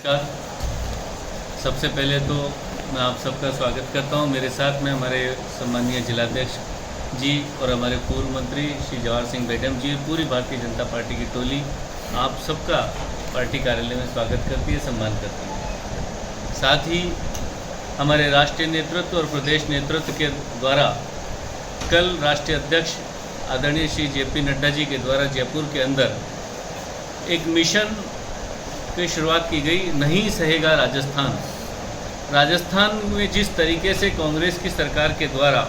नमस्कार। सबसे पहले तो मैं आप सबका स्वागत करता हूं। मेरे साथ में हमारे सम्मानीय जिलाध्यक्ष जी और हमारे पूर्व मंत्री श्री जवाहर सिंह बेडम जी, पूरी भारतीय जनता पार्टी की टोली आप सबका पार्टी कार्यालय में स्वागत करती है, सम्मान करती है। साथ ही हमारे राष्ट्रीय नेतृत्व और प्रदेश नेतृत्व के द्वारा कल राष्ट्रीय अध्यक्ष आदरणीय श्री JP नड्डा जी के द्वारा जयपुर के अंदर एक मिशन की शुरुआत की गई, नहीं सहेगा राजस्थान। राजस्थान में जिस तरीके से कांग्रेस की सरकार के द्वारा,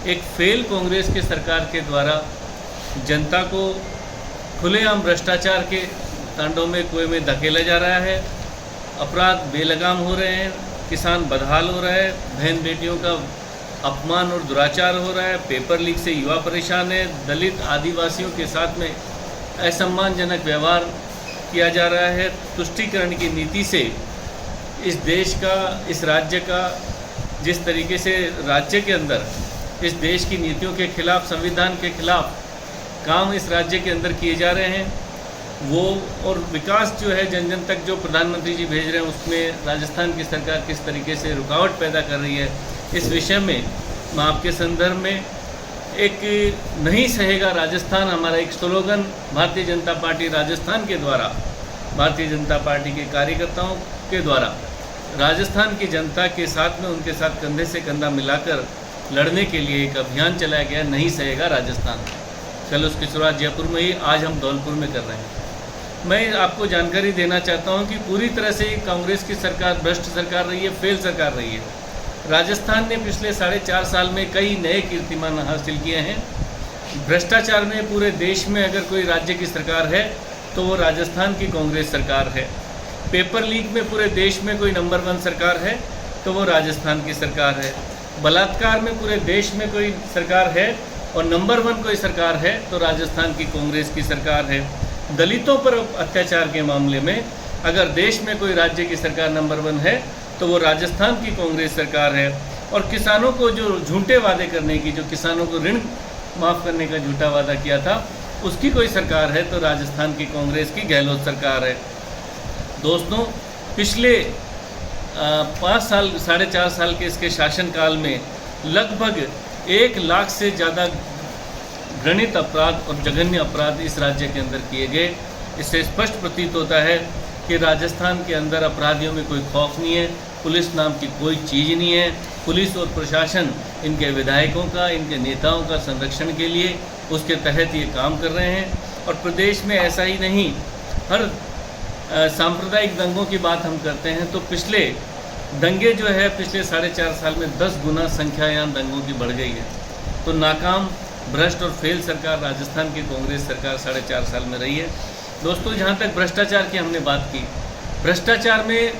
एक फेल कांग्रेस की सरकार के द्वारा जनता को खुलेआम भ्रष्टाचार के तांडव में कुएं में धकेला जा रहा है, अपराध बेलगाम हो रहे हैं, किसान बदहाल हो रहा है, बहन बेटियों का अपमान और दुराचार हो रहा है, पेपर लीक से युवा परेशान है, दलित आदिवासियों के साथ में असम्मानजनक व्यवहार किया जा रहा है। तुष्टीकरण की नीति से इस देश का, इस राज्य का, जिस तरीके से राज्य के अंदर इस देश की नीतियों के खिलाफ, संविधान के खिलाफ काम इस राज्य के अंदर किए जा रहे हैं, वो और विकास जो है जन जन तक जो प्रधानमंत्री जी भेज रहे हैं, उसमें राजस्थान की सरकार किस तरीके से रुकावट पैदा कर रही है, इस विषय में मैं आपके संदर्भ में एक नहीं सहेगा राजस्थान, हमारा एक स्लोगन भारतीय जनता पार्टी राजस्थान के द्वारा, भारतीय जनता पार्टी के कार्यकर्ताओं के द्वारा राजस्थान की जनता के साथ में, उनके साथ कंधे से कंधा मिलाकर लड़ने के लिए एक अभियान चलाया गया, नहीं सहेगा राजस्थान। कल उसकी शुरुआत जयपुर में ही, आज हम धौलपुर में कर रहे हैं। मैं आपको जानकारी देना चाहता हूं कि पूरी तरह से कांग्रेस की सरकार भ्रष्ट सरकार रही है, फेल सरकार रही है। राजस्थान ने पिछले 4.5 साल में कई नए कीर्तिमान हासिल किए हैं। भ्रष्टाचार में पूरे देश में अगर कोई राज्य की सरकार है तो वो राजस्थान की कांग्रेस सरकार है। पेपर लीक में पूरे देश में कोई नंबर 1 सरकार है तो वो राजस्थान की सरकार है। बलात्कार में पूरे देश में कोई सरकार है और नंबर 1 कोई सरकार है तो राजस्थान की कांग्रेस की सरकार है। दलितों पर अत्याचार के मामले में अगर देश में कोई राज्य की सरकार नंबर 1 है तो वो राजस्थान की कांग्रेस सरकार है। और किसानों को जो झूठे वादे करने की, जो किसानों को ऋण माफ़ करने का झूठा वादा किया था, उसकी कोई सरकार है तो राजस्थान की कांग्रेस की गहलोत सरकार है। दोस्तों, पिछले 5 साल 4.5 साल के इसके शासनकाल में लगभग 1 लाख से ज़्यादा घृणित अपराध और जघन्य अपराध इस राज्य के अंदर किए गए। इससे स्पष्ट प्रतीत होता है कि राजस्थान के अंदर अपराधियों में कोई खौफ नहीं है, पुलिस नाम की कोई चीज़ नहीं है। पुलिस और प्रशासन इनके विधायकों का, इनके नेताओं का संरक्षण के लिए उसके तहत ये काम कर रहे हैं। और प्रदेश में ऐसा ही नहीं, हर सांप्रदायिक दंगों की बात हम करते हैं तो पिछले दंगे जो है पिछले 4.5 साल में 10 गुना संख्या यहाँ दंगों की बढ़ गई है। तो नाकाम, भ्रष्ट और फेल सरकार राजस्थान की कांग्रेस सरकार 4.5 साल में रही है। दोस्तों, जहाँ तक भ्रष्टाचार की हमने बात की, भ्रष्टाचार में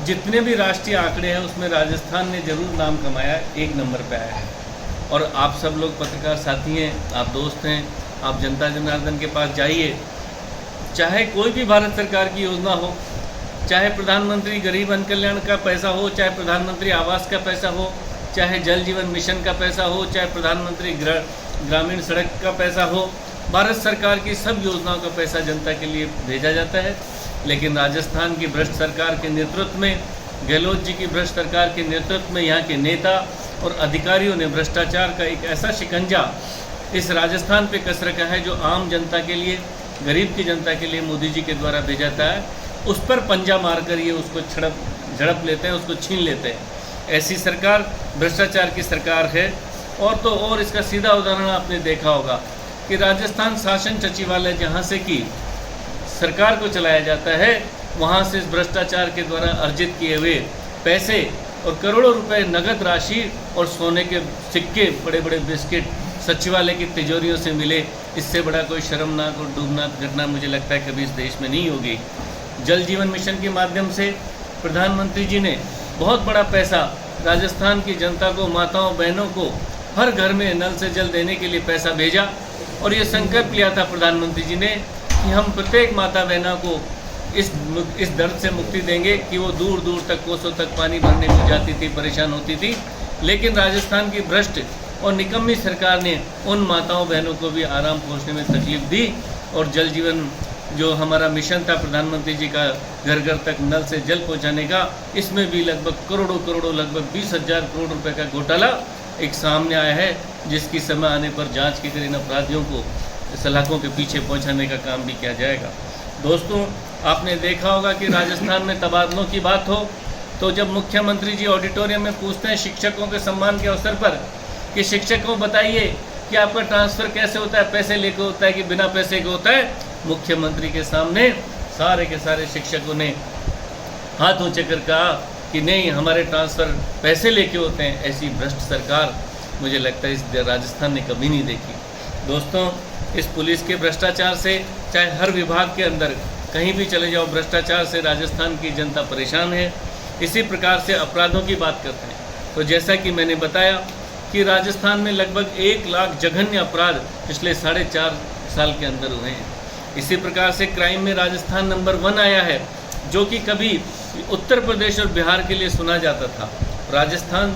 जितने भी राष्ट्रीय आंकड़े हैं उसमें राजस्थान ने जरूर नाम कमाया, 1 नंबर पे आया है। और आप सब लोग पत्रकार साथी हैं, आप दोस्त हैं, आप जनता जनार्दन के पास जाइए, चाहे कोई भी भारत सरकार की योजना हो, चाहे प्रधानमंत्री गरीब कल्याण कल्याण का पैसा हो, चाहे प्रधानमंत्री आवास का पैसा हो, चाहे जल जीवन मिशन का पैसा हो, चाहे प्रधानमंत्री ग्रामीण सड़क का पैसा हो, भारत सरकार की सब योजनाओं का पैसा जनता के लिए भेजा जाता है। लेकिन राजस्थान की भ्रष्ट सरकार के नेतृत्व में, गहलोत जी की भ्रष्ट सरकार के नेतृत्व में यहाँ के नेता और अधिकारियों ने भ्रष्टाचार का एक ऐसा शिकंजा इस राजस्थान पे कस रखा है जो आम जनता के लिए, गरीब की जनता के लिए मोदी जी के द्वारा भेजा जाता है, उस पर पंजा मारकर ये उसको झड़प लेते हैं, उसको छीन लेते हैं। ऐसी सरकार भ्रष्टाचार की सरकार है। और तो और इसका सीधा उदाहरण आपने देखा होगा कि राजस्थान शासन सचिवालय जहाँ से कि सरकार को चलाया जाता है, वहाँ से इस भ्रष्टाचार के द्वारा अर्जित किए हुए पैसे और करोड़ों रुपए नगद राशि और सोने के सिक्के, बड़े बड़े बिस्किट सचिवालय की तिजोरियों से मिले। इससे बड़ा कोई शर्मनाक और डूबनाक घटना मुझे लगता है कभी इस देश में नहीं होगी। जल जीवन मिशन के माध्यम से प्रधानमंत्री जी ने बहुत बड़ा पैसा राजस्थान की जनता को, माताओं बहनों को हर घर में नल से जल देने के लिए पैसा भेजा। और ये संकल्प लिया था प्रधानमंत्री जी ने कि हम प्रत्येक माता बहना को इस दर्द से मुक्ति देंगे कि वो दूर दूर तक, कोसों तक पानी भरने को जाती थी, परेशान होती थी। लेकिन राजस्थान की भ्रष्ट और निकम्मी सरकार ने उन माताओं बहनों को भी आराम पहुँचने में तकलीफ दी और जल जीवन जो हमारा मिशन था प्रधानमंत्री जी का घर घर तक नल से जल पहुंचाने का, इसमें भी लगभग करोड़ों लगभग 20,000 करोड़ रुपए का घोटाला एक सामने आया है, जिसकी समय आने पर जांच की गई इन अपराधियों को सलाखों के पीछे पहुंचाने का काम भी किया जाएगा। दोस्तों, आपने देखा होगा कि राजस्थान में तबादलों की बात हो तो जब मुख्यमंत्री जी ऑडिटोरियम में पूछते हैं शिक्षकों के सम्मान के अवसर पर कि शिक्षकों बताइए कि आपका ट्रांसफ़र कैसे होता है, पैसे लेकर होता है कि बिना पैसे के होता है, मुख्यमंत्री के सामने सारे के सारे शिक्षकों ने हाथ ऊंचे कर कहा कि नहीं, हमारे ट्रांसफ़र पैसे लेके होते हैं। ऐसी भ्रष्ट सरकार मुझे लगता है इस राजस्थान ने कभी नहीं देखी। दोस्तों, इस पुलिस के भ्रष्टाचार से चाहे हर विभाग के अंदर कहीं भी चले जाओ, भ्रष्टाचार से राजस्थान की जनता परेशान है। इसी प्रकार से अपराधों की बात करते हैं तो जैसा कि मैंने बताया कि राजस्थान में लगभग 1 लाख जघन्य अपराध पिछले 4.5 साल के अंदर हुए हैं। इसी प्रकार से क्राइम में राजस्थान नंबर 1 आया है, जो कि कभी उत्तर प्रदेश और बिहार के लिए सुना जाता था। राजस्थान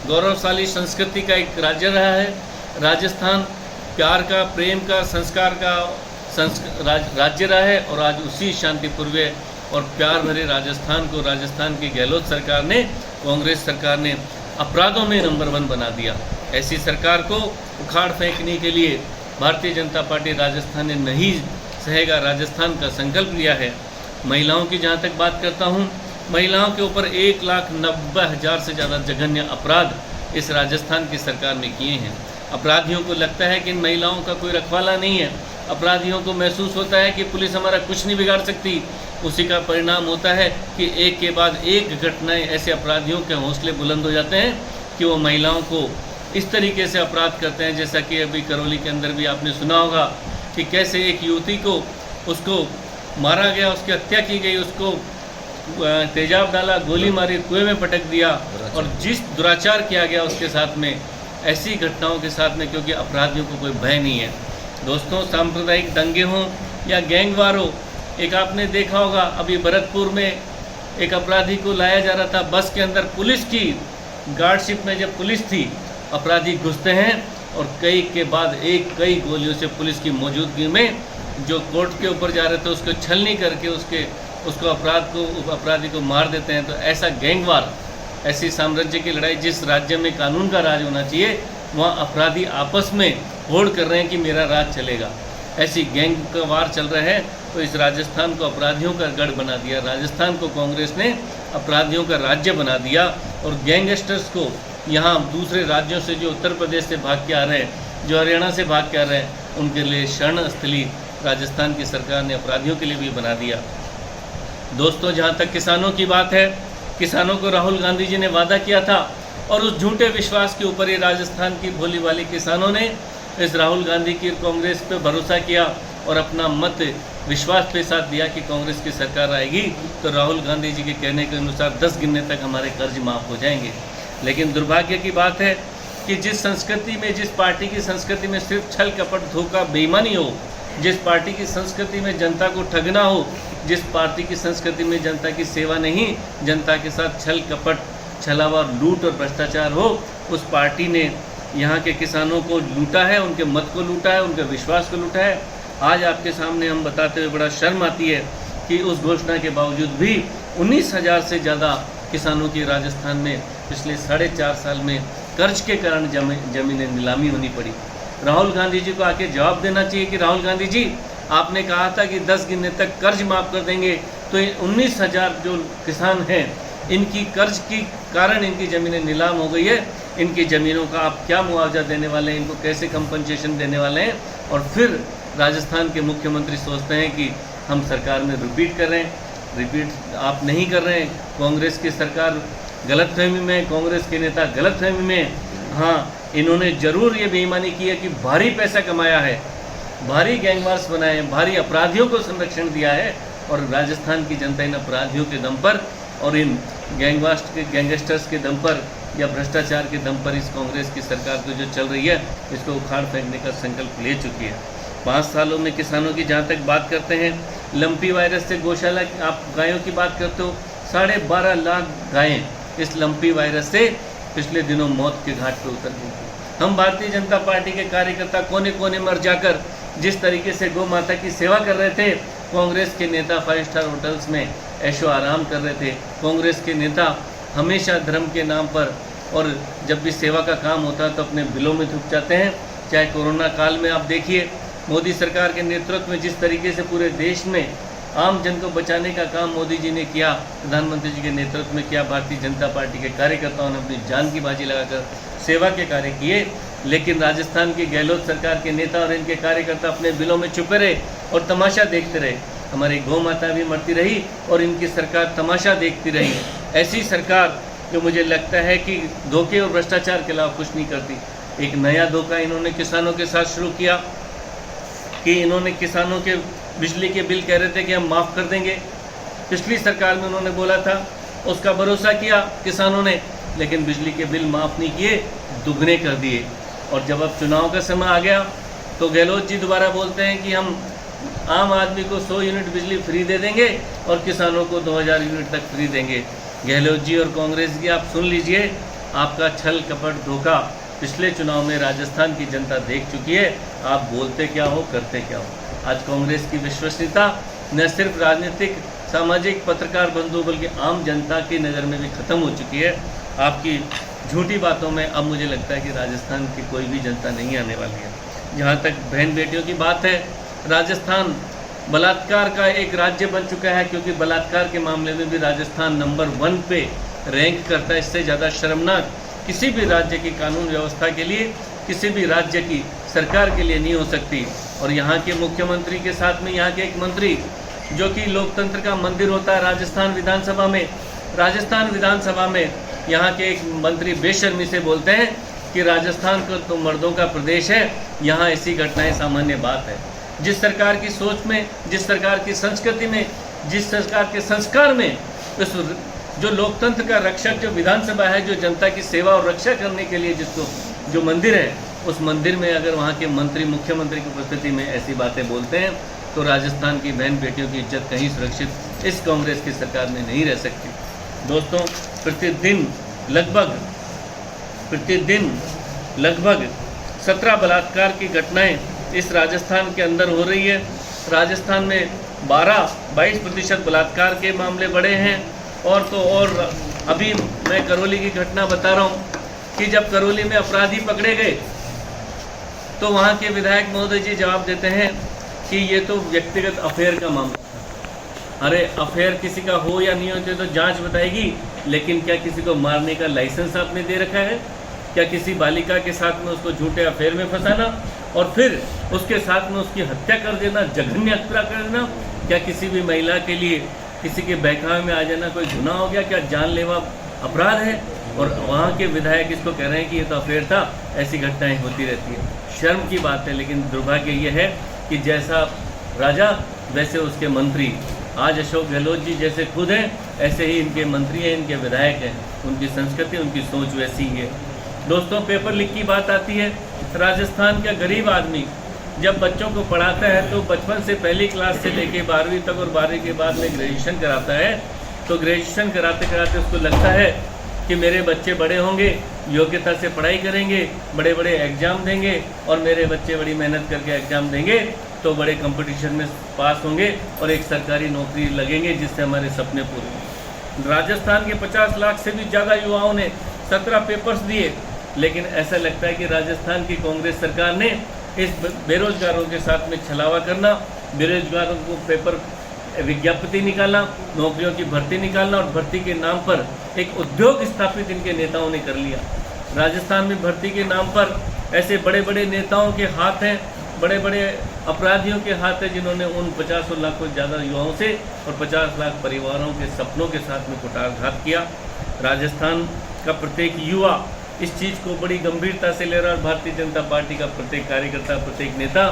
गौरवशाली संस्कृति का एक राज्य रहा है। राजस्थान प्यार का, प्रेम का, संस्कार का राज्य रहा है और आज उसी शांतिपूर्व और प्यार भरे राजस्थान को राजस्थान की गहलोत सरकार ने, कांग्रेस सरकार ने अपराधों में नंबर 1 बना दिया। ऐसी सरकार को उखाड़ फेंकने के लिए भारतीय जनता पार्टी राजस्थान ने नहीं सहेगा, राजस्थान का संकल्प लिया है। महिलाओं की जहाँ तक बात करता हूँ, महिलाओं के ऊपर 1,90,000 से ज़्यादा जघन्य अपराध इस राजस्थान की सरकार ने किए हैं। अपराधियों को लगता है कि इन महिलाओं का कोई रखवाला नहीं है। अपराधियों को महसूस होता है कि पुलिस हमारा कुछ नहीं बिगाड़ सकती। उसी का परिणाम होता है कि एक के बाद एक घटनाएं ऐसे अपराधियों के हौसले बुलंद हो जाते हैं कि वो महिलाओं को इस तरीके से अपराध करते हैं। जैसा कि अभी करौली के अंदर भी आपने सुना होगा कि कैसे एक युवती को उसको मारा गया, उसकी हत्या की गई, उसको तेजाब डाला, गोली मारी, कुएं में पटक दिया और जिस दुराचार किया गया उसके साथ में, ऐसी घटनाओं के साथ में, क्योंकि अपराधियों को कोई भय नहीं है। दोस्तों, सांप्रदायिक दंगे हों या गैंगवार हो, एक आपने देखा होगा अभी भरतपुर में एक अपराधी को लाया जा रहा था बस के अंदर, पुलिस की गार्डशिप में जब पुलिस थी, अपराधी घुसते हैं और कई गोलियों से पुलिस की मौजूदगी में जो कोर्ट के ऊपर जा रहे थे उसको छलनी करके उसको अपराधी को मार देते हैं। तो ऐसा गैंगवार, ऐसी साम्राज्य की लड़ाई, जिस राज्य में कानून का राज होना चाहिए वहाँ अपराधी आपस में होड़ कर रहे हैं कि मेरा राज चलेगा। ऐसी गैंग का वार चल रहा है। तो इस राजस्थान को अपराधियों का गढ़ बना दिया, राजस्थान को कांग्रेस ने अपराधियों का राज्य बना दिया और गैंगस्टर्स को यहाँ दूसरे राज्यों से, जो उत्तर प्रदेश से भाग के आ रहे हैं, जो हरियाणा से भाग के आ रहे हैं, उनके लिए शरण स्थली राजस्थान की सरकार ने अपराधियों के लिए भी बना दिया। दोस्तों, जहाँ तक किसानों की बात है, किसानों को राहुल गांधी जी ने वादा किया था और उस झूठे विश्वास के ऊपर ही राजस्थान की भोली भाली किसानों ने इस राहुल गांधी की कांग्रेस पे भरोसा किया और अपना मत विश्वास के साथ दिया कि कांग्रेस की सरकार आएगी तो राहुल गांधी जी के कहने के अनुसार 10 गिनने तक हमारे कर्ज माफ़ हो जाएंगे। लेकिन दुर्भाग्य की बात है कि जिस संस्कृति में, जिस पार्टी की संस्कृति में सिर्फ छल कपट धोखा बेईमानी हो, जिस पार्टी की संस्कृति में जनता को ठगना हो, जिस पार्टी की संस्कृति में जनता की सेवा नहीं, जनता के साथ छल कपट, छलावा, लूट और भ्रष्टाचार हो, उस पार्टी ने यहाँ के किसानों को लूटा है, उनके मत को लूटा है, उनके विश्वास को लूटा है। आज आपके सामने हम बताते हुए बड़ा शर्म आती है कि उस घोषणा के बावजूद भी 19,000 से ज़्यादा किसानों की राजस्थान में पिछले 4.5 साल में कर्ज के कारण जमीनें नीलामी होनी पड़ी। राहुल गांधी जी को आके जवाब देना चाहिए कि राहुल गांधी जी, आपने कहा था कि 10 गिनने तक कर्ज माफ़ कर देंगे, तो 19,000 जो किसान हैं, इनकी कर्ज की कारण इनकी ज़मीनें नीलाम हो गई है। इनकी ज़मीनों का आप क्या मुआवजा देने वाले हैं, इनको कैसे कंपनसेशन देने वाले हैं? और फिर राजस्थान के मुख्यमंत्री सोचते हैं कि हम सरकार में रिपीट कर रहे हैं। रिपीट आप नहीं कर रहे हैं। कांग्रेस की सरकार गलतफहमी में, कांग्रेस के नेता गलतफहमी में, हाँ, इन्होंने ज़रूर ये बेईमानी की है कि भारी पैसा कमाया है, भारी गैंगवार्स बनाए हैं, भारी अपराधियों को संरक्षण दिया है और राजस्थान की जनता इन अपराधियों के दम पर और इन गैंगस्टर्स के दम पर या भ्रष्टाचार के दम पर इस कांग्रेस की सरकार को जो चल रही है, इसको उखाड़ फेंकने का संकल्प ले चुकी है। 5 सालों में किसानों की जहाँ तक बात करते हैं, लंपी वायरस से गौशाला, आप गायों की बात करते हो, 12.5 लाख गायें इस लंपी वायरस से पिछले दिनों मौत के घाट पर उतर गई थी। हम भारतीय जनता पार्टी के कार्यकर्ता कोने कोने में जाकर जिस तरीके से गौ माता की सेवा कर रहे थे, कांग्रेस के नेता 5 स्टार होटल्स में ऐशो आराम कर रहे थे। कांग्रेस के नेता हमेशा धर्म के नाम पर और जब भी सेवा का काम होता है तो अपने बिलों में थूक जाते हैं। चाहे कोरोना काल में आप देखिए, मोदी सरकार के नेतृत्व में जिस तरीके से पूरे देश में आम जन को बचाने का काम मोदी जी ने किया, प्रधानमंत्री जी के नेतृत्व में किया, भारतीय जनता पार्टी के कार्यकर्ताओं ने अपनी जान की बाजी लगाकर सेवा के कार्य किए। लेकिन राजस्थान की गहलोत सरकार के नेता और इनके कार्यकर्ता अपने बिलों में छुपे रहे और तमाशा देखते रहे। हमारी गौ माता भी मरती रही और इनकी सरकार तमाशा देखती रही। ऐसी सरकार जो मुझे लगता है कि धोखे और भ्रष्टाचार के अलावा कुछ नहीं करती। एक नया धोखा इन्होंने किसानों के साथ शुरू किया कि इन्होंने किसानों के बिजली के बिल कह रहे थे कि हम माफ़ कर देंगे। पिछली सरकार में उन्होंने बोला था, उसका भरोसा किया किसानों ने, लेकिन बिजली के बिल माफ़ नहीं किए, दुगने कर दिए। और जब अब चुनाव का समय आ गया तो गहलोत जी दोबारा बोलते हैं कि हम आम आदमी को 100 यूनिट बिजली फ्री दे देंगे और किसानों को 2000 यूनिट तक फ्री देंगे। गहलोत जी और कांग्रेस की आप सुन लीजिए, आपका छल कपट धोखा पिछले चुनाव में राजस्थान की जनता देख चुकी है। आप बोलते क्या हो, करते क्या हो। आज कांग्रेस की विश्वसनीयता न सिर्फ राजनीतिक सामाजिक पत्रकार बंधु बल्कि आम जनता की नज़र में भी ख़त्म हो चुकी है। आपकी झूठी बातों में अब मुझे लगता है कि राजस्थान की कोई भी जनता नहीं आने वाली है। जहाँ तक बहन बेटियों की बात है, राजस्थान बलात्कार का एक राज्य बन चुका है, क्योंकि बलात्कार के मामले में भी राजस्थान नंबर 1 पे रैंक करता है। इससे ज़्यादा शर्मनाक किसी भी राज्य की कानून व्यवस्था के लिए, किसी भी राज्य की सरकार के लिए नहीं हो सकती। और यहाँ के मुख्यमंत्री के साथ में यहाँ के एक मंत्री, जो कि लोकतंत्र का मंदिर होता है राजस्थान विधानसभा में यहाँ के एक मंत्री बेशर्मी से बोलते हैं कि राजस्थान को तो मर्दों का प्रदेश है, यहाँ ऐसी घटनाएं सामान्य बात है। जिस सरकार की सोच में, जिस सरकार की संस्कृति में, जिस सरकार के संस्कार में, उस जो लोकतंत्र का रक्षक जो विधानसभा है, जो जनता की सेवा और रक्षा करने के लिए जिसको जो मंदिर है, उस मंदिर में अगर वहाँ के मंत्री मुख्यमंत्री की उपस्थिति में ऐसी बातें बोलते हैं तो राजस्थान की बहन बेटियों की इज्जत कहीं सुरक्षित इस कांग्रेस की सरकार में नहीं रह सकती। दोस्तों, प्रतिदिन लगभग 17 बलात्कार की घटनाएं इस राजस्थान के अंदर हो रही है। राजस्थान में 22% बलात्कार के मामले बढ़े हैं। और अभी मैं करौली की घटना बता रहा हूँ कि जब करौली में अपराधी पकड़े गए तो वहाँ के विधायक महोदय जी जवाब देते हैं कि ये तो व्यक्तिगत अफेयर का मामला था। अरे अफेयर किसी का हो या नहीं हो तो जांच बताएगी, लेकिन क्या किसी को मारने का लाइसेंस आपने दे रखा है? क्या किसी बालिका के साथ में उसको झूठे अफेयर में फंसाना और फिर उसके साथ में उसकी हत्या कर देना, जघन्य हत्या कर देना, क्या किसी भी महिला के लिए किसी के बहकावे में आ जाना कोई गुनाह हो गया? क्या जानलेवा अपराध है? और वहाँ के विधायक इसको कह रहे हैं कि ये तो अफेयर था। ऐसी घटनाएं होती रहती है, शर्म की बात है। लेकिन दुर्भाग्य ये है कि जैसा राजा वैसे उसके मंत्री। आज अशोक गहलोत जी जैसे खुद हैं, ऐसे ही इनके मंत्री हैं, इनके विधायक हैं। उनकी संस्कृति, उनकी सोच वैसी ही है। दोस्तों, पेपर लीक की बात आती है। राजस्थान का गरीब आदमी जब बच्चों को पढ़ाता है तो बचपन से पहली क्लास से लेके 12वीं तक और 12वीं के बाद में ग्रेजुएशन कराता है। तो ग्रेजुएशन कराते कराते उसको लगता है कि मेरे बच्चे बड़े होंगे, योग्यता से पढ़ाई करेंगे, बड़े बड़े एग्ज़ाम देंगे और मेरे बच्चे बड़ी मेहनत करके एग्ज़ाम देंगे तो बड़े कंपटीशन में पास होंगे और एक सरकारी नौकरी लगेंगे जिससे हमारे सपने पूरे होंगे। राजस्थान के 50 लाख से भी ज़्यादा युवाओं ने 17 पेपर्स दिए, लेकिन ऐसा लगता है कि राजस्थान की कांग्रेस सरकार ने इस बेरोजगारों के साथ में छलावा करना, बेरोजगारों को पेपर विज्ञप्ति निकालना, नौकरियों की भर्ती निकालना और भर्ती के नाम पर एक उद्योग स्थापित इनके नेताओं ने कर लिया। राजस्थान में भर्ती के नाम पर ऐसे बड़े बड़े नेताओं के हाथ हैं, बड़े बड़े अपराधियों के हाथ हैं, जिन्होंने उन 50 लाख से ज़्यादा युवाओं से और 50 लाख परिवारों के सपनों के साथ में कुठारघात किया। राजस्थान का प्रत्येक युवा इस चीज़ को बड़ी गंभीरता से ले रहा है और भारतीय जनता पार्टी का प्रत्येक कार्यकर्ता, प्रत्येक नेता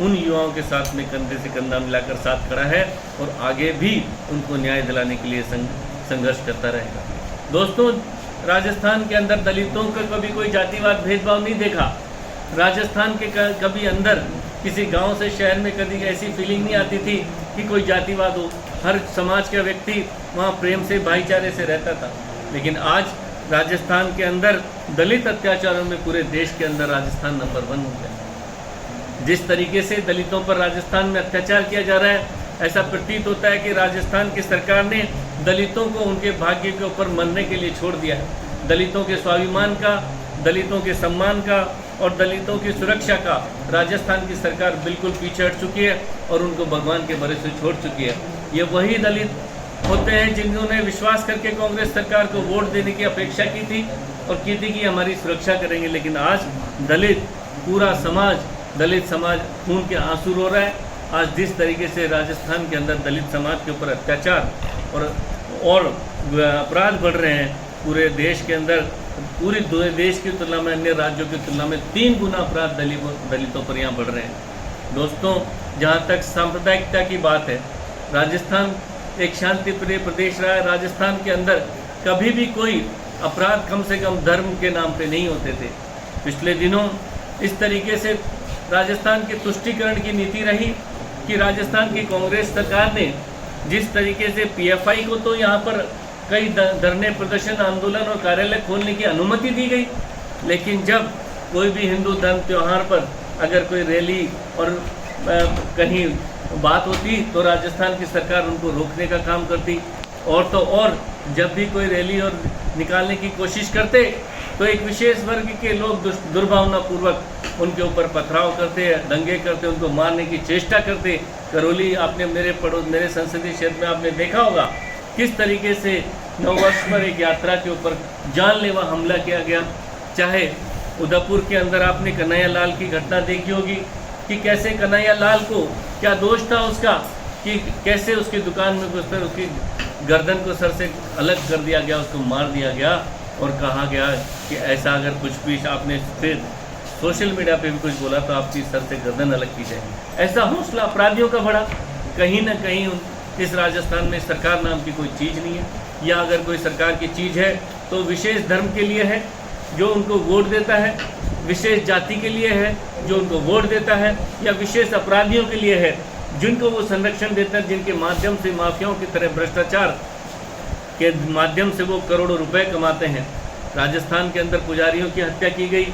उन युवाओं के साथ में कंधे से कंधा मिलाकर साथ खड़ा है और आगे भी उनको न्याय दिलाने के लिए संघर्ष करता रहेगा। दोस्तों, राजस्थान के अंदर दलितों का कभी कोई जातिवाद भेदभाव नहीं देखा। राजस्थान के कभी अंदर किसी गांव से शहर में कभी ऐसी फीलिंग नहीं आती थी कि कोई जातिवाद हो। हर समाज का व्यक्ति वहाँ प्रेम से, भाईचारे से रहता था। लेकिन आज राजस्थान के अंदर दलित अत्याचारों में पूरे देश के अंदर राजस्थान नंबर 1 हो गया। जिस तरीके से दलितों पर राजस्थान में अत्याचार किया जा रहा है, ऐसा प्रतीत होता है कि राजस्थान की सरकार ने दलितों को उनके भाग्य के ऊपर मरने के लिए छोड़ दिया है। दलितों के स्वाभिमान का, दलितों के सम्मान का और दलितों की सुरक्षा का राजस्थान की सरकार बिल्कुल पीछे हट चुकी है और उनको भगवान के भरोसे छोड़ चुकी है। ये वही दलित होते हैं जिन्होंने विश्वास करके कांग्रेस सरकार को वोट देने की अपेक्षा की थी और की थी कि हमारी सुरक्षा करेंगे, लेकिन आज दलित, पूरा समाज, दलित समाज खून के आंसू रो रहा है। आज जिस तरीके से राजस्थान के अंदर दलित समाज के ऊपर अत्याचार और अपराध बढ़ रहे हैं, पूरे देश के अंदर, पूरी देश की तुलना में, अन्य राज्यों की तुलना में 3 गुना अपराध दलितों पर यहाँ बढ़ रहे हैं। दोस्तों, जहाँ तक सांप्रदायिकता की बात है, राजस्थान एक शांति प्रिय प्रदेश रहा है। राजस्थान के अंदर कभी भी कोई अपराध कम से कम धर्म के नाम पे नहीं होते थे। पिछले दिनों इस तरीके से राजस्थान की तुष्टीकरण की नीति रही कि राजस्थान की कांग्रेस सरकार ने जिस तरीके से पीएफआई को तो यहाँ पर कई धरने, प्रदर्शन, आंदोलन और कार्यालय खोलने की अनुमति दी गई, लेकिन जब कोई भी हिंदू धर्म त्यौहार पर अगर कोई रैली और कहीं बात होती तो राजस्थान की सरकार उनको रोकने का काम करती। और तो और जब भी कोई रैली और निकालने की कोशिश करते तो एक विशेष वर्ग के लोग दुर्भावनापूर्वक उनके ऊपर पथराव करते, दंगे करते, उनको मारने की चेष्टा करते। करौली, आपने मेरे संसदीय क्षेत्र में आपने देखा होगा किस तरीके से नववर्ष पर एक यात्रा के ऊपर जानलेवा हमला किया गया। चाहे उदयपुर के अंदर आपने कन्हैया लाल की घटना देखी होगी कि कैसे कन्हैया लाल को क्या दोष था उसका, कि कैसे उसकी दुकान में घुसकर उसकी गर्दन को सर से अलग कर दिया गया, उसको मार दिया गया और कहा गया कि ऐसा अगर कुछ भी आपने फिर सोशल मीडिया पे भी कुछ बोला तो आपकी सर से गर्दन अलग की जाएगी। ऐसा हौसला अपराधियों का बढ़ा। कहीं ना कहीं इस राजस्थान में सरकार नाम की कोई चीज़ नहीं है, या अगर कोई सरकार की चीज़ है तो विशेष धर्म के लिए है जो उनको वोट देता है, विशेष जाति के लिए है जो उनको वोट देता है, या विशेष अपराधियों के लिए है जिनको वो संरक्षण देते हैं, जिनके माध्यम से माफियाओं की तरह भ्रष्टाचार के माध्यम से वो करोड़ों रुपए कमाते हैं। राजस्थान के अंदर पुजारियों की हत्या की गई,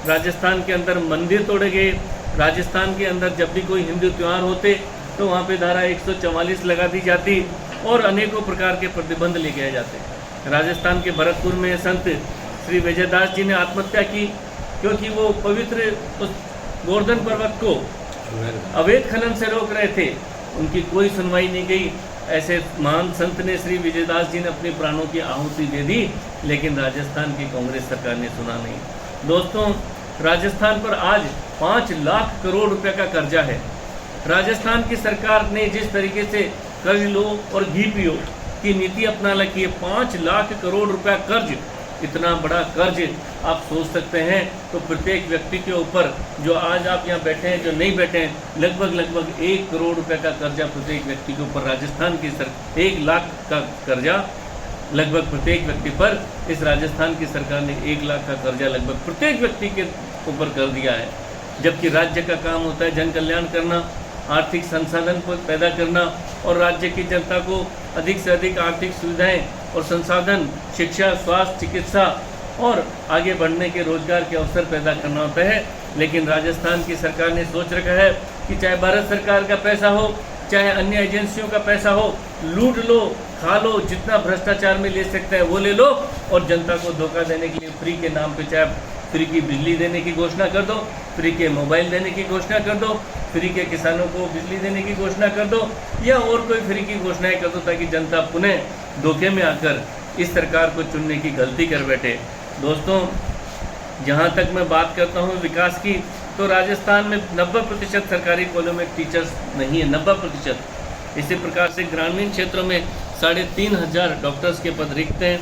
राजस्थान के अंदर मंदिर तोड़े गए, राजस्थान के अंदर जब भी कोई हिंदू त्यौहार होते तो वहाँ पे धारा 144 लगा दी जाती और अनेकों प्रकार के प्रतिबंध ले गए जाते। राजस्थान के भरतपुर में संत श्री विजयदास जी ने आत्महत्या की क्योंकि वो पवित्र उस गोवर्धन पर्वत को अवैध खनन से रोक रहे थे। उनकी कोई सुनवाई नहीं गई। ऐसे महान संत ने, श्री विजयदास जी ने अपने प्राणों की आहुति दे दी, लेकिन राजस्थान की कांग्रेस सरकार ने सुना नहीं। दोस्तों, राजस्थान पर आज 5 लाख करोड़ रुपए का कर्जा है। राजस्थान की सरकार ने जिस तरीके से कर्ज लो और घी पियो की नीति अपना रखी है, 5 लाख करोड़ रुपया कर्ज, इतना बड़ा कर्ज आप सोच सकते हैं। तो प्रत्येक व्यक्ति के ऊपर, जो आज आप यहाँ बैठे हैं, जो नहीं बैठे हैं, लगभग 1 करोड़ रुपए का कर्जा प्रत्येक व्यक्ति के ऊपर, राजस्थान की 1 लाख का कर्जा लगभग प्रत्येक व्यक्ति पर, इस राजस्थान की सरकार ने 1 लाख का कर्जा लगभग प्रत्येक व्यक्ति के ऊपर कर दिया है। जबकि राज्य का काम होता है जन कल्याण करना, आर्थिक संसाधन को पैदा करना और राज्य की जनता को अधिक से अधिक आर्थिक सुविधाएं और संसाधन, शिक्षा, स्वास्थ्य, चिकित्सा और आगे बढ़ने के रोजगार के अवसर पैदा करना होता है। लेकिन राजस्थान की सरकार ने सोच रखा है कि चाहे भारत सरकार का पैसा हो, चाहे अन्य एजेंसियों का पैसा हो, लूट लो, खा लो, जितना भ्रष्टाचार में ले सकते हैं वो ले लो और जनता को धोखा देने के लिए फ्री के नाम पे चाहे फ्री की बिजली देने की घोषणा कर दो, फ्री के मोबाइल देने की घोषणा कर दो, फ्री के किसानों को बिजली देने की घोषणा कर दो, या और कोई फ्री की घोषणाएं कर दो ताकि जनता पुनः धोखे में आकर इस सरकार को चुनने की गलती कर बैठे। दोस्तों, जहां तक मैं बात करता हूं विकास की, तो राजस्थान में 90% सरकारी कॉलेजों में टीचर्स नहीं है, 90%। इसी प्रकार से ग्रामीण क्षेत्रों में 3500 डॉक्टर्स के पद रिक्त हैं।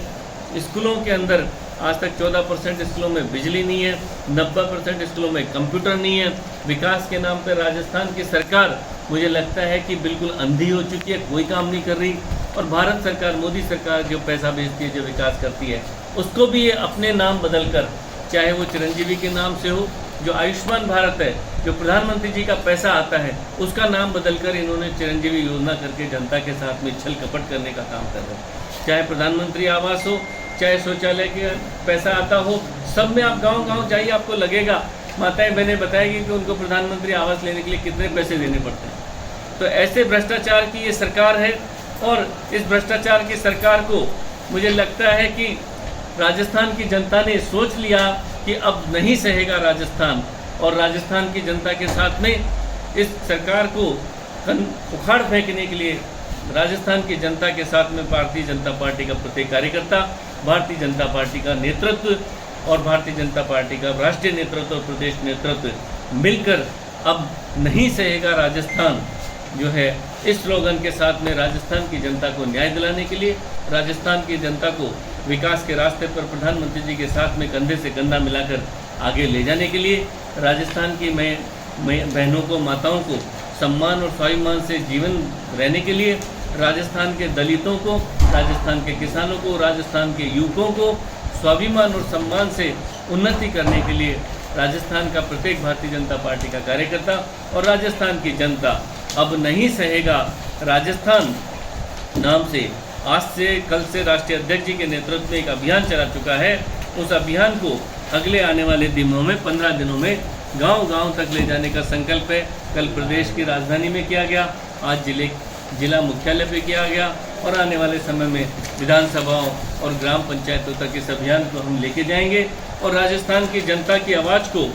स्कूलों के अंदर आज तक 14% स्कूलों में बिजली नहीं है, 90% स्कूलों में कंप्यूटर नहीं है। विकास के नाम पर राजस्थान की सरकार, मुझे लगता है कि बिल्कुल अंधी हो चुकी है, कोई काम नहीं कर रही। और भारत सरकार, मोदी सरकार जो पैसा भेजती है, जो विकास करती है, उसको भी ये अपने नाम बदलकर, चाहे वो चिरंजीवी के नाम से हो, जो आयुष्मान भारत है, जो प्रधानमंत्री जी का पैसा आता है, उसका नाम बदलकर इन्होंने चिरंजीवी योजना करके जनता के साथ में छल कपट करने का काम कर रहे हैं। चाहे प्रधानमंत्री आवास हो, चाहे शौचालय का पैसा आता हो, सब में आप गांव-गांव जाइए, आपको लगेगा, माताएं बहनें बताएगी कि उनको प्रधानमंत्री आवास लेने के लिए कितने पैसे देने पड़ते हैं। तो ऐसे भ्रष्टाचार की ये सरकार है और इस भ्रष्टाचार की सरकार को मुझे लगता है कि राजस्थान की जनता ने सोच लिया कि अब नहीं सहेगा राजस्थान, और राजस्थान की जनता के साथ में इस सरकार को उखाड़ फेंकने के लिए राजस्थान की जनता के साथ में भारतीय जनता पार्टी का प्रत्येक कार्यकर्ता, भारतीय जनता पार्टी का नेतृत्व और भारतीय जनता पार्टी का राष्ट्रीय नेतृत्व और प्रदेश नेतृत्व मिलकर अब नहीं सहेगा राजस्थान जो है, इस स्लोगन के साथ में राजस्थान की जनता को न्याय दिलाने के लिए, राजस्थान की जनता को विकास के रास्ते पर प्रधानमंत्री जी के साथ में कंधे से कंधा मिलाकर आगे ले जाने के लिए, राजस्थान की बहनों को, माताओं को सम्मान और स्वाभिमान से जीवन रहने के लिए, राजस्थान के दलितों को, राजस्थान के किसानों को, राजस्थान के युवकों को स्वाभिमान और सम्मान से उन्नति करने के लिए राजस्थान का प्रत्येक भारतीय जनता पार्टी का कार्यकर्ता और राजस्थान की जनता अब नहीं सहेगा राजस्थान नाम से आज से कल से राष्ट्रीय अध्यक्ष जी के नेतृत्व में एक अभियान चला चुका है। उस अभियान को अगले आने वाले दिनों में 15 दिनों में गांव-गांव तक ले जाने का संकल्प है। कल प्रदेश की राजधानी में किया गया, आज जिला मुख्यालय पे किया गया और आने वाले समय में विधानसभाओं और ग्राम पंचायतों तक इस अभियान को हम लेके जाएंगे और राजस्थान की जनता की आवाज़ को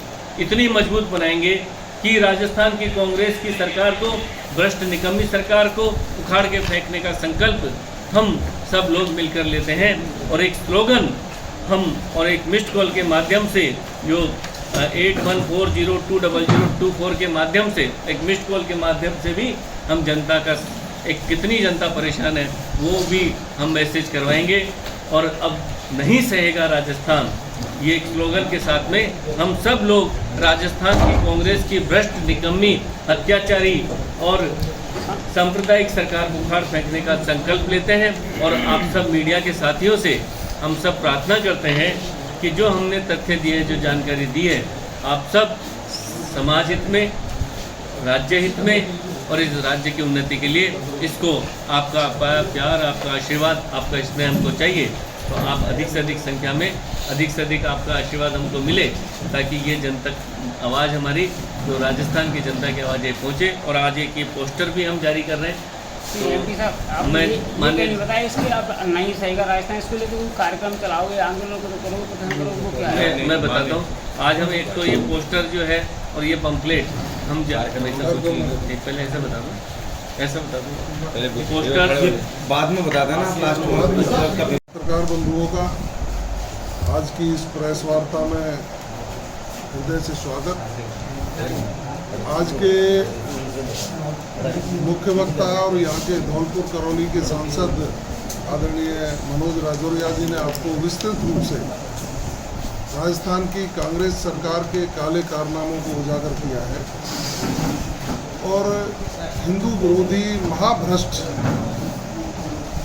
इतनी मजबूत बनाएंगे कि राजस्थान की कांग्रेस की सरकार को, भ्रष्ट निकम्मी सरकार को उखाड़ के फेंकने का संकल्प हम सब लोग मिलकर लेते हैं। और एक स्लोगन हम और एक मिस्ड कॉल के माध्यम से जो 8140200024 के माध्यम से, एक मिस्ड कॉल के माध्यम से भी हम जनता का एक कितनी जनता परेशान है वो भी हम मैसेज करवाएंगे। और अब नहीं सहेगा राजस्थान, ये एक स्लोगन के साथ में हम सब लोग राजस्थान की कांग्रेस की भ्रष्ट निकम्मी अत्याचारी और सांप्रदायिक सरकार को उखाड़ फेंकने का संकल्प लेते हैं। और आप सब मीडिया के साथियों से हम सब प्रार्थना करते हैं कि जो हमने तथ्य दिए, जो जानकारी दी है, आप सब समाज हित में, राज्य हित में और इस राज्य की उन्नति के लिए इसको आपका प्यार, आपका आशीर्वाद, आपका स्नेह हमको चाहिए। तो आप अधिक से अधिक संख्या में, अधिक से अधिक आपका आशीर्वाद हमको मिले ताकि ये जन तक आवाज़ हमारी, जो राजस्थान की जनता की आवाज़ पहुँचे। और आज एक ये पोस्टर भी हम जारी कर रहे हैं। एमपी साहब, आप मैं बताया इसके आप नहीं सहेगा राजस्थान, इसके लिए तो कार्यक्रम चलाओगे, आंदोलन करोगे, प्रदर्शन करोगे, वो क्या है? मैं बताता हूँ। आज हम एक तो ये पोस्टर जो है और ये पंपलेट हम जारी कर रहे हैं। पहले ऐसा बता दूँ, पहले पोस्टर बाद में बता देना, लास्ट में। पत्रकार बंधुओं का आज की इस प्रेस वार्ता में हृदय से स्वागत। आज के मुख्य वक्ता और यहाँ के धौलपुर करौली के सांसद आदरणीय मनोज राजौरिया जी ने आपको विस्तृत रूप से राजस्थान की कांग्रेस सरकार के काले कारनामों को उजागर किया है और हिंदू विरोधी महाभ्रष्ट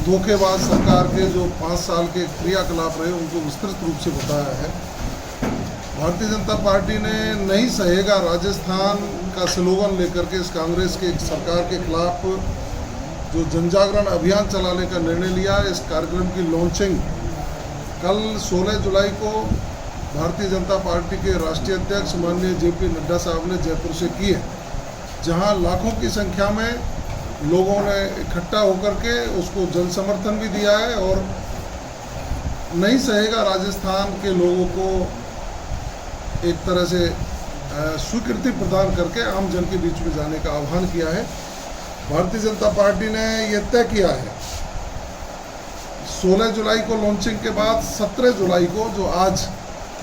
धोखेबाज सरकार के जो 5 साल के क्रियाकलाप रहे उनको विस्तृत रूप से बताया है। भारतीय जनता पार्टी ने नहीं सहेगा राजस्थान का स्लोगन लेकर के इस कांग्रेस के सरकार के खिलाफ जो जनजागरण अभियान चलाने का निर्णय लिया। इस कार्यक्रम की लॉन्चिंग कल 16 जुलाई को भारतीय जनता पार्टी के राष्ट्रीय अध्यक्ष माननीय JP नड्डा साहब ने जयपुर से की है, जहां लाखों की संख्या में लोगों ने इकट्ठा होकर के उसको जन समर्थन भी दिया है और नहीं सहेगा राजस्थान के लोगों को एक तरह से स्वीकृति प्रदान करके आम जन के बीच में जाने का आह्वान किया है। भारतीय जनता पार्टी ने यह तय किया है 16 जुलाई को लॉन्चिंग के बाद 17 जुलाई को, जो आज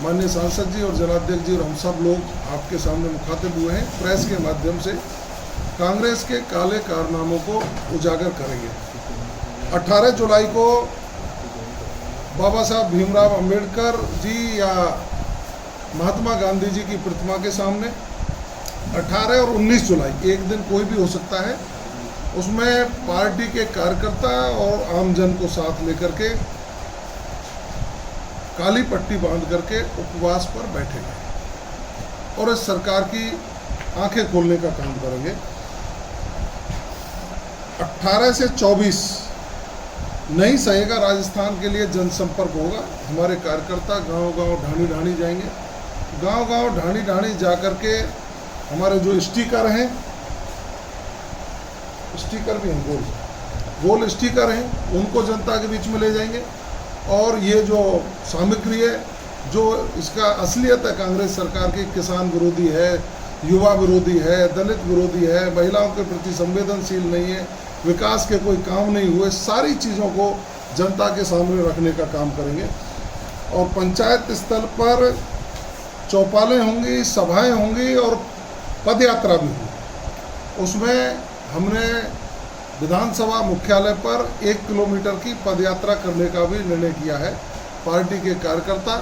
माननीय सांसद जी और जिलाध्यक्ष जी और हम सब लोग आपके सामने मुखातिब हुए हैं, प्रेस के माध्यम से कांग्रेस के काले कारनामों को उजागर करेंगे। 18 जुलाई को बाबा साहब भीमराव अंबेडकर जी या महात्मा गांधी जी की प्रतिमा के सामने 18 और 19 जुलाई, एक दिन कोई भी हो सकता है, उसमें पार्टी के कार्यकर्ता और आम जन को साथ लेकर के काली पट्टी बांध करके उपवास पर बैठेंगे और इस सरकार की आंखें खोलने का काम करेंगे। 18 से 24 नहीं सहेगा राजस्थान के लिए जनसंपर्क होगा। हमारे कार्यकर्ता गांव-गांव, ढाणी-ढाणी जाएंगे। गांव-गांव, ढाणी-ढाणी जा कर के हमारे जो स्टिकर हैं स्टिकर भी हैं, गोल स्टिकर हैं, उनको जनता के बीच में ले जाएंगे। और ये जो सामग्री है, जो इसका असलियत है कांग्रेस सरकार की, किसान विरोधी है, युवा विरोधी है, दलित विरोधी है, महिलाओं के प्रति संवेदनशील नहीं है, विकास के कोई काम नहीं हुए, सारी चीज़ों को जनता के सामने रखने का काम करेंगे। और पंचायत स्तर पर चौपालें होंगी, सभाएं होंगी और पदयात्रा भी होगी। उसमें हमने विधानसभा मुख्यालय पर 1 किलोमीटर की पदयात्रा करने का भी निर्णय किया है। पार्टी के कार्यकर्ता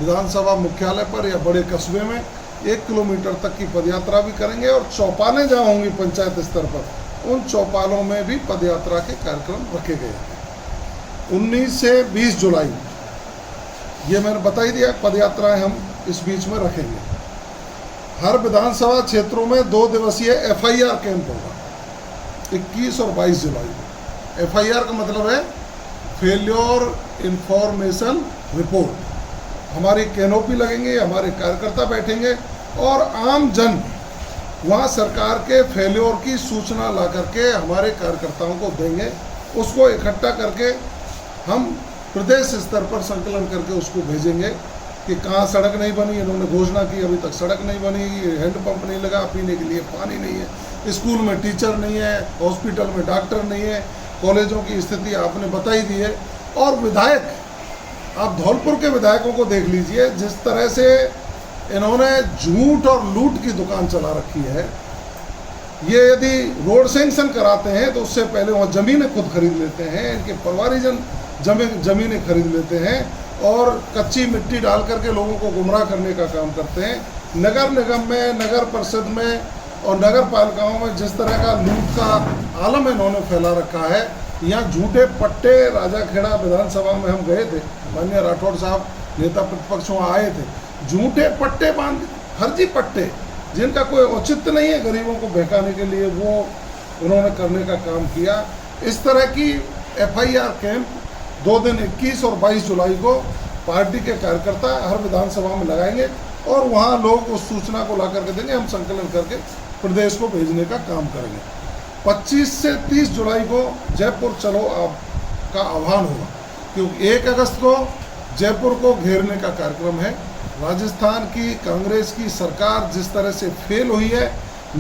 विधानसभा मुख्यालय पर या बड़े कस्बे में 1 किलोमीटर तक की पदयात्रा भी करेंगे और चौपालें जहाँ होंगी पंचायत स्तर पर, उन चौपालों में भी पदयात्रा के कार्यक्रम रखे गए हैं। 19 से 20 जुलाई ये मैंने बता ही दिया, पदयात्राएं हम इस बीच में रखेंगे। हर विधानसभा क्षेत्रों में 2 दिवसीय FIR कैंप होगा 21 और 22 जुलाई को। FIR का मतलब है फेल्योर इंफॉर्मेशन रिपोर्ट। हमारी कैनोपी लगेंगे, हमारे कार्यकर्ता बैठेंगे और आम जन वहाँ सरकार के फेल्योर की सूचना ला करके हमारे कार्यकर्ताओं को देंगे। उसको इकट्ठा करके हम प्रदेश स्तर पर संकलन करके उसको भेजेंगे कि कहाँ सड़क नहीं बनी। इन्होंने घोषणा की अभी तक सड़क नहीं बनी, हैंडपंप नहीं लगा, पीने के लिए पानी नहीं है, स्कूल में टीचर नहीं है, हॉस्पिटल में डॉक्टर नहीं है, कॉलेजों की स्थिति आपने बताई दी है। और विधायक, आप धौलपुर के विधायकों को देख लीजिए, जिस तरह से इन्होंने झूठ और लूट की दुकान चला रखी है। ये यदि रोड सैंक्शन कराते हैं तो उससे पहले वहाँ ज़मीनें खुद खरीद लेते हैं, इनके परिवारीजन ज़मीनें खरीद लेते हैं और कच्ची मिट्टी डाल करके लोगों को गुमराह करने का काम करते हैं। नगर निगम में, नगर परिषद में और नगर पालिकाओं में जिस तरह का लूट का आलम इन्होंने फैला रखा है, यहाँ झूठे पट्टे, राजाखेड़ा विधानसभा में हम गए थे, माननीय राठौड़ साहब नेता प्रतिपक्ष वहाँ आए थे, झूठे पट्टे बांध, फर्जी पट्टे जिनका कोई औचित्य नहीं है गरीबों को बहकाने के लिए, वो उन्होंने करने का काम किया। इस तरह की FIR कैंप 2 दिन 21 और 22 जुलाई को पार्टी के कार्यकर्ता हर विधानसभा में लगाएंगे और वहाँ लोग उस सूचना को ला करके देंगे। हम संकलन करके प्रदेश को भेजने का काम करेंगे। 25 से 30 जुलाई को जयपुर चलो आप का आह्वान होगा, क्योंकि 1 अगस्त को जयपुर को घेरने का कार्यक्रम है। राजस्थान की कांग्रेस की सरकार जिस तरह से फेल हुई है,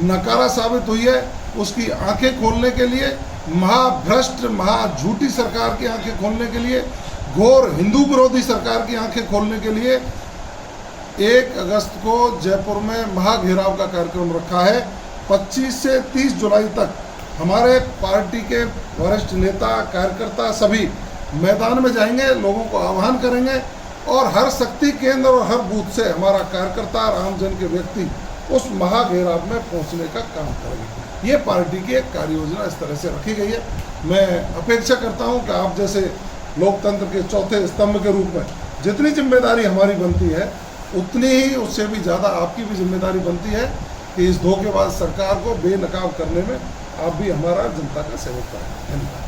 नकारा साबित हुई है, उसकी आंखें खोलने के लिए, महाभ्रष्ट महाझूठी सरकार की आंखें खोलने के लिए, घोर हिंदू विरोधी सरकार की आंखें खोलने के लिए 1 अगस्त को जयपुर में महाघेराव का कार्यक्रम रखा है। 25 से 30 जुलाई तक हमारे पार्टी के वरिष्ठ नेता, कार्यकर्ता सभी मैदान में जाएंगे, लोगों को आह्वान करेंगे और हर शक्ति केंद्र और हर बूथ से हमारा कार्यकर्ता और आमजन के व्यक्ति उस महाघेराव में पहुंचने का काम करेंगे। ये पार्टी की एक कार्य योजना इस तरह से रखी गई है। मैं अपेक्षा करता हूं कि आप जैसे लोकतंत्र के चौथे स्तंभ के रूप में जितनी जिम्मेदारी हमारी बनती है, उतनी ही उससे भी ज़्यादा आपकी भी जिम्मेदारी बनती है कि इस धोखेबाज सरकार को बेनकाब करने में आप भी हमारा जनता का सहयोग करें। धन्यवाद।